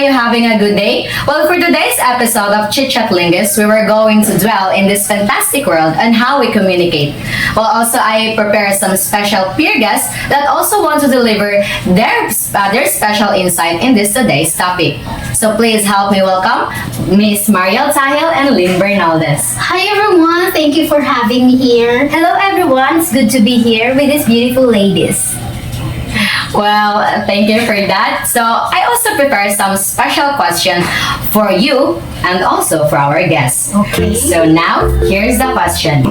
you having a good day? Well, for today's episode of Chitchat Linguists, we were going to dwell in this fantastic world and how we communicate. Well, also I prepare some special peer guests that also want to deliver their special insight in this today's topic. So please help me welcome Miss Mariel Tahil and Lynn Bernaldez. Hi everyone, thank you for having me here. Hello everyone, it's good to be here with these beautiful ladies. Well, thank you for that. So I also prepared some special questions for you and also for our guests. Okay. So now, here's the question.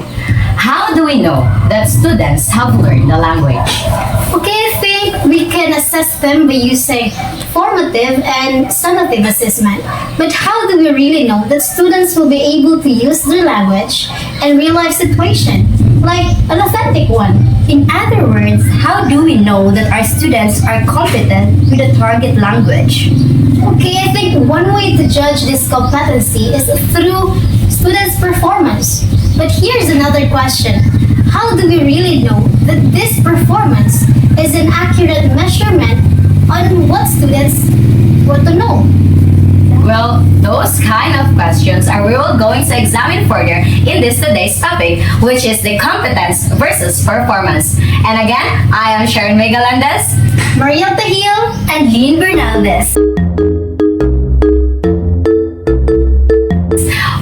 How do we know that students have learned the language? Okay, I think we can assess them by using formative and summative assessment. But how do we really know that students will be able to use their language in real life situation, like an authentic one? In other words, how do we know that our students are competent with the target language? Okay, I think one way to judge this competency is through students' performance. But here's another question. How do we really know that this performance is an accurate measurement on what students want to know? Well, those kind of questions are we will going to examine further in this today's topic, which is the competence versus performance. And again, I am Sharon Megalandes, Mariel Tahil, And Lynn Bernaldez.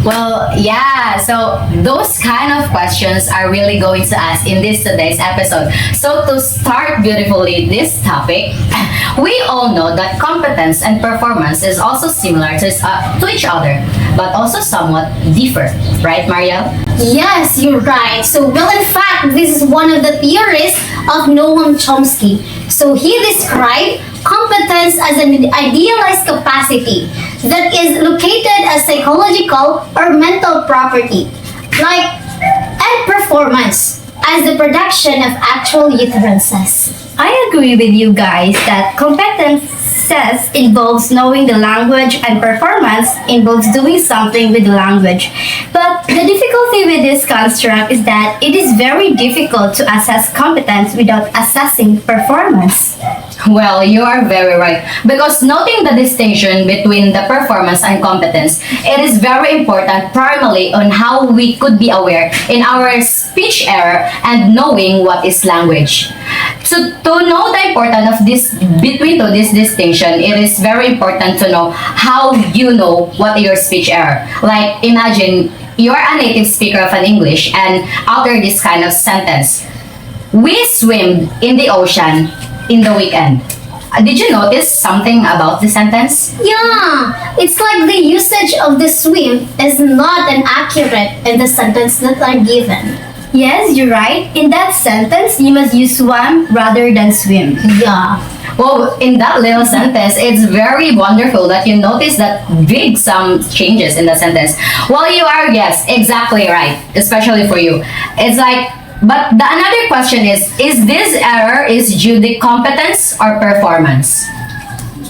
Well, yeah, so those kind of questions are really going to ask in this today's episode. So to start beautifully this topic, we all know that competence and performance is also similar to each other, but also somewhat differ, right, Mariel? Yes, you're right. So, well, in fact, this is one of the theories of Noam Chomsky. So, he described competence as an idealized capacity that is located as psychological or mental property, and performance as the production of actual utterances. I agree with you guys that competences involves knowing the language and performance involves doing something with the language. But the difficulty with this construct is that it is very difficult to assess competence without assessing performance. Well, you are very right. Because noting the distinction between the performance and competence, it is very important primarily on how we could be aware in our speech error and knowing what is language. To know the importance of this distinction, it is very important to know how you know what your speech error. Like imagine you're a native speaker of an English and utter this kind of sentence. We swim in the ocean in the weekend. Did you notice something about the sentence? Yeah, it's like the usage of the swim is not an accurate in the sentence that are given. Yes, you're right. In that sentence, you must use swam rather than swim. Yeah. Well, in that little sentence, it's very wonderful that you notice that big some changes in the sentence. Well, you are, yes, exactly right, especially for you. It's like, but the another question is this error is due to competence or performance?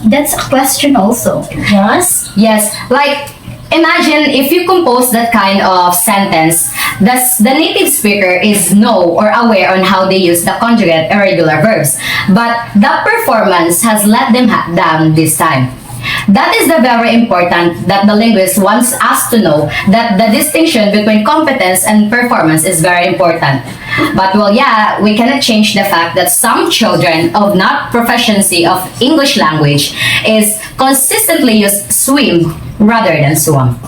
That's a question also. Yes. Yes, like imagine if you compose that kind of sentence, the native speaker is know or aware on how they use the conjugate irregular verbs, but the performance has let them down this time. That is the very important that the linguist wants us to know, that the distinction between competence and performance is very important. But well, yeah, we cannot change the fact that some children of not proficiency of English language is consistently use swim rather than swam.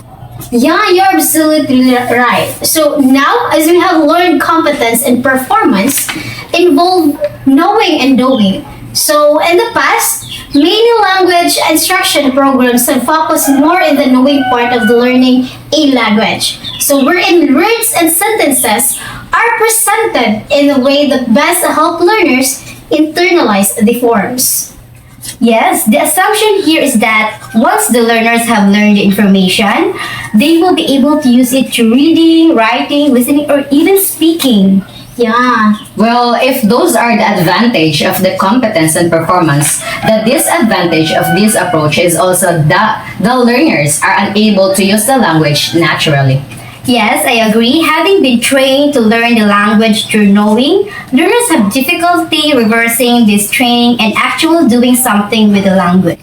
Yeah, you're absolutely right. So now, as we have learned competence and performance involve knowing and doing. So in the past, many language instruction programs have focused more in the knowing part of the learning a language. So wherein words and sentences are presented in a way that best help learners internalize the forms. Yes, the assumption here is that once the learners have learned the information, they will be able to use it to reading, writing, listening, or even speaking. Yeah. Well, if those are the advantage of the competence and performance, the disadvantage of this approach is also that the learners are unable to use the language naturally. Yes, I agree. Having been trained to learn the language through knowing, learners have difficulty reversing this training and actually doing something with the language.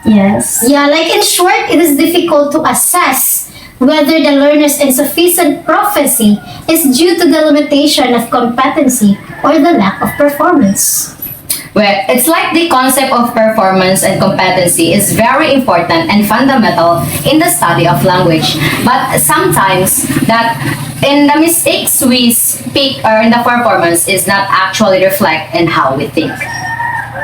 Yes. Yeah, like in short, it is difficult to assess whether the learner's insufficient prophecy is due to the limitation of competency or the lack of performance. Well, it's like the concept of performance and competency is very important and fundamental in the study of language. But sometimes that in the mistakes we speak or in the performance is not actually reflect in how we think.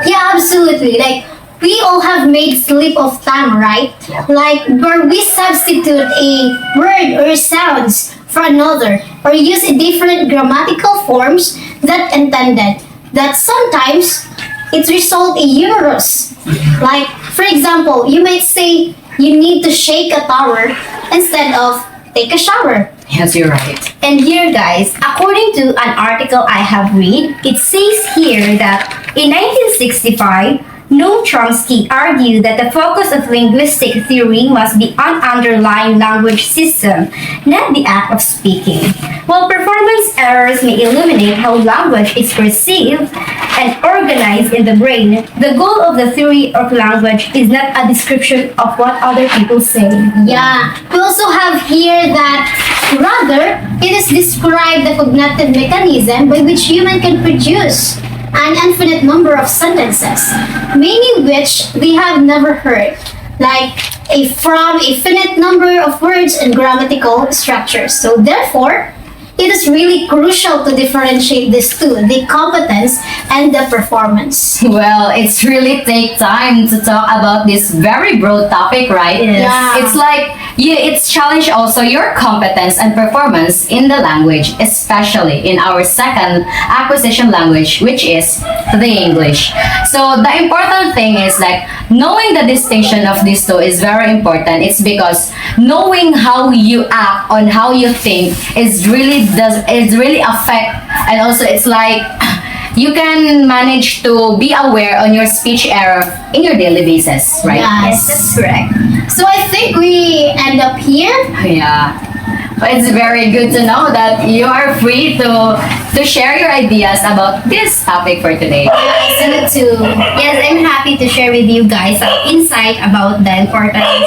Yeah, absolutely. Like, we all have made slip of tongue, right? Like, where we substitute a word or sounds for another, or use different grammatical forms that intended. That sometimes it results in humorous. Like, for example, you might say you need to shake a tower instead of take a shower. Yes, you're right. And here, guys, according to an article I have read, it says here that in 1965, Noam Chomsky argued that the focus of linguistic theory must be on underlying language system, not the act of speaking. While performance errors may illuminate how language is perceived and organized in the brain, the goal of the theory of language is not a description of what other people say. Yeah, we also have here that rather it is described the cognitive mechanism by which human can produce an infinite number of sentences, many which we have never heard, like from a finite number of words and grammatical structures. So therefore, it is really crucial to differentiate these two, the competence and the performance. Well, it's really take time to talk about this very broad topic, right? Yes. Yeah. It's like it's challenge also your competence and performance in the language, especially in our second acquisition language, which is the English. So the important thing is like knowing the distinction of these two is very important. It's because knowing how you act on how you think is really affect, and also it's like you can manage to be aware on your speech error in your daily basis, right? Yes. That's correct. So I think we end up here. Yeah. But it's very good to know that you are free to share your ideas about this topic for today. Send it to Yes, I'm happy to share with you guys some insight about the importance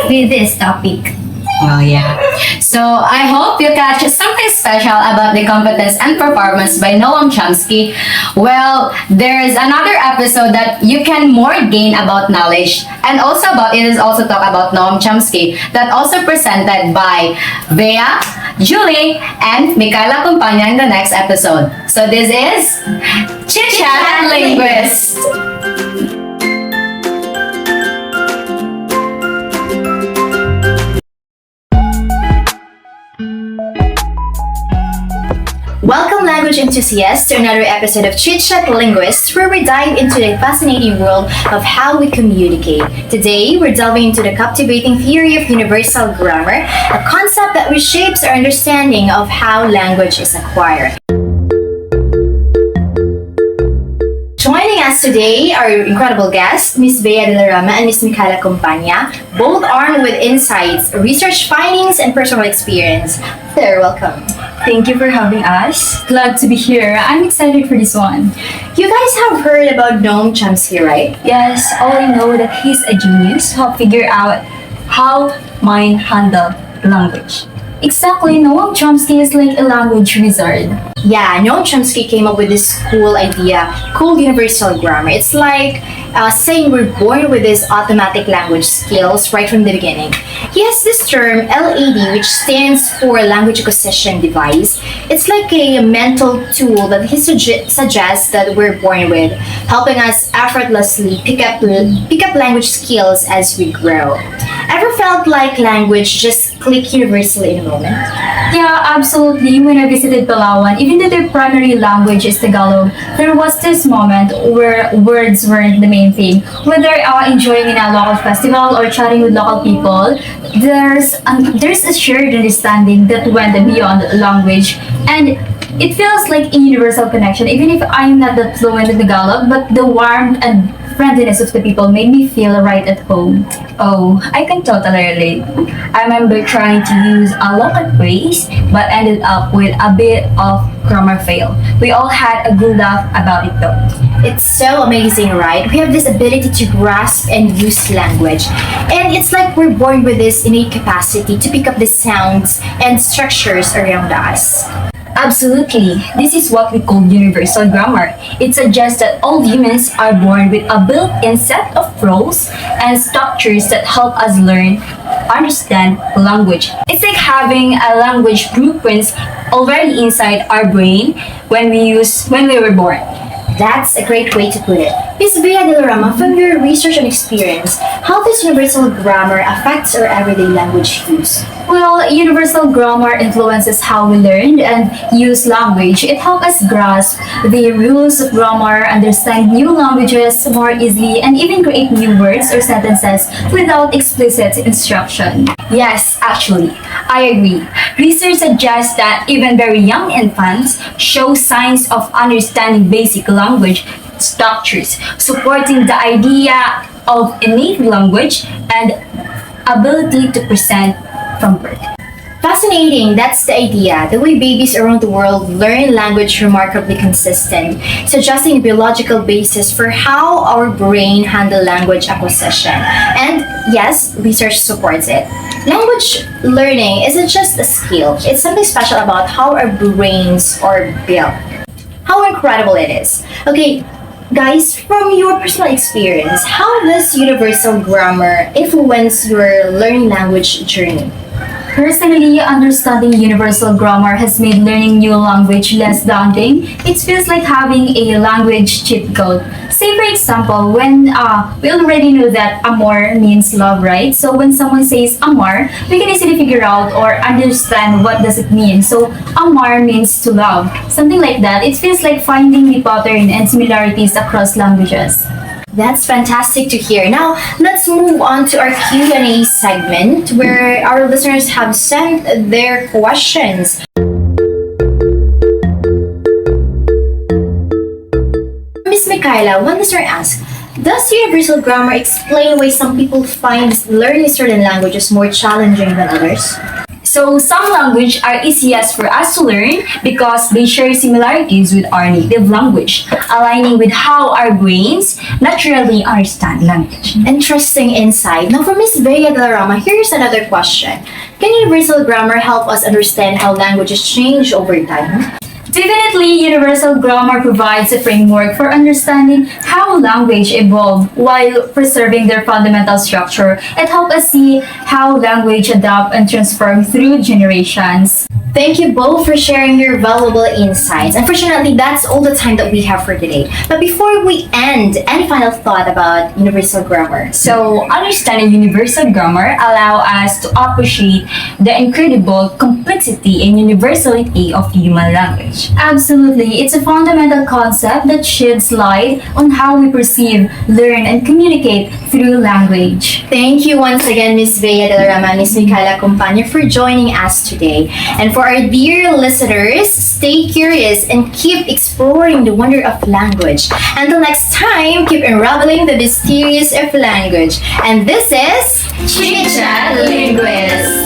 with this topic. Well, yeah. So I hope you catch something special about the competence and performance by Noam Chomsky. Well, there's another episode that you can more gain about knowledge, and also about it is also talk about Noam Chomsky that also presented by Bea, Julie, and Michaela Compagna in the next episode. So this is Chitchat Linguists. Welcome, language enthusiasts, to another episode of Chitchat Linguists, where we dive into the fascinating world of how we communicate. Today, we're delving into the captivating theory of universal grammar, a concept that reshapes our understanding of how language is acquired. Joining us today are your incredible guests, Ms. Bea de la Rama and Ms. Michaela Compagna, both armed with insights, research findings, and personal experience. They're welcome. Thank you for having us. Glad to be here. I'm excited for this one. You guys have heard about Noam Chomsky, right? Yes, all I know that he's a genius who figure out how mind handle language. Exactly, Noam Chomsky is like a language wizard. Yeah, Noam Chomsky came up with this cool idea called universal grammar. It's like saying we're born with these automatic language skills right from the beginning. He has this term LAD, which stands for language acquisition device. It's like a mental tool that he suggests that we're born with, helping us effortlessly pick up language skills as we grow. Ever felt like language just click universally in a moment? Yeah, absolutely. When I visited Palawan, even though their primary language is Tagalog, there was this moment where words weren't the main thing. Whether enjoying in a local festival or chatting with local people, there's a shared understanding that went beyond language, and it feels like a universal connection. Even if I'm not that fluent in Tagalog, but the warmth and friendliness of the people made me feel right at home. Oh, I can totally relate. I remember trying to use a local phrase but ended up with a bit of grammar fail. We all had a good laugh about it though. It's so amazing, right? We have this ability to grasp and use language. And it's like we're born with this innate capacity to pick up the sounds and structures around us. Absolutely. This is what we call universal grammar. It suggests that all humans are born with a built-in set of rules and structures that help us learn, understand language. It's like having a language blueprints already inside our brain when we were born. That's a great way to put it. Ms. Bea de la Rama, from your research and experience, how does universal grammar affect our everyday language use? Well, universal grammar influences how we learn and use language. It helps us grasp the rules of grammar, understand new languages more easily, and even create new words or sentences without explicit instruction. Yes, actually, I agree. Research suggests that even very young infants show signs of understanding basic language structures, supporting the idea of innate language and ability to present from birth. Fascinating, that's the idea. The way babies around the world learn language remarkably consistent, suggesting a biological basis for how our brain handle language acquisition. And yes, research supports it. Language learning isn't just a skill, it's something special about how our brains are built. How incredible it is. Okay, guys, from your personal experience, how does universal grammar influence your learning language journey? Personally, understanding universal grammar has made learning new language less daunting. It feels like having a language cheat code. Say for example, when we already know that amor means love, right? So when someone says amar, we can easily figure out or understand what does it mean. So amar means to love, something like that. It feels like finding the pattern and similarities across languages. That's fantastic to hear. Now, let's move on to our Q&A segment where our listeners have sent their questions. Miss Michaela, one listener asks, does universal grammar explain why some people find learning certain languages more challenging than others? So some language are easiest for us to learn because they share similarities with our native language, aligning with how our brains naturally understand language. Interesting insight. Now, for Miss Bea de la Rama, here's another question. Can universal grammar help us understand how languages change over time? Definitely, universal grammar provides a framework for understanding how language evolved while preserving their fundamental structure. It helps us see how language adapt and transform through generations. Thank you both for sharing your valuable insights. Unfortunately, that's all the time that we have for today. But before we end, any final thought about universal grammar? So understanding universal grammar allow us to appreciate the incredible complexity and universality of human language. Absolutely, it's a fundamental concept that sheds light on how we perceive, learn, and communicate through language. Thank you once again, Ms. Bea de la Rama and Ms. Michaela Compania for joining us today. And for our dear listeners, stay curious and keep exploring the wonder of language. Until next time, keep unraveling the mysterious of language. And this is Chitchat Linguists.